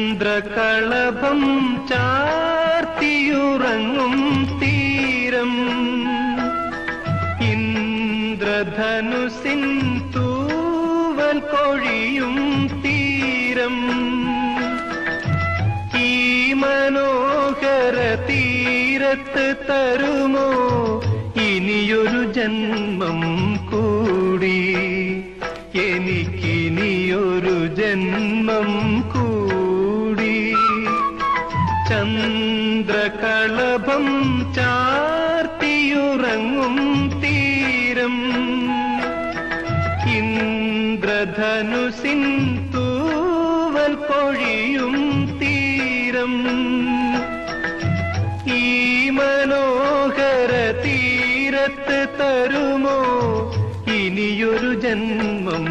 ചന്ദ്രകളഭം ചാർത്തിയുറങ്ങും തീരം ഇന്ദ്രധനുസിൻ തൂവൽ കൊഴിയും തീരം ഈ മനോഹര തീരത്ത് തരുമോ ഇനിയൊരു ജന്മം കൂടി എനിക്കിനിയൊരു ജന്മം കൂടി ചന്ദ്രകളഭം ചാർത്തിയുറങ്ങും തീരം ഇന്ദ്രധനുസിൻ തൂവൽ കൊഴിയും തീരം ഈ മനോഹര തീരത്ത് തരുമോ ഇനിയൊരു ജന്മം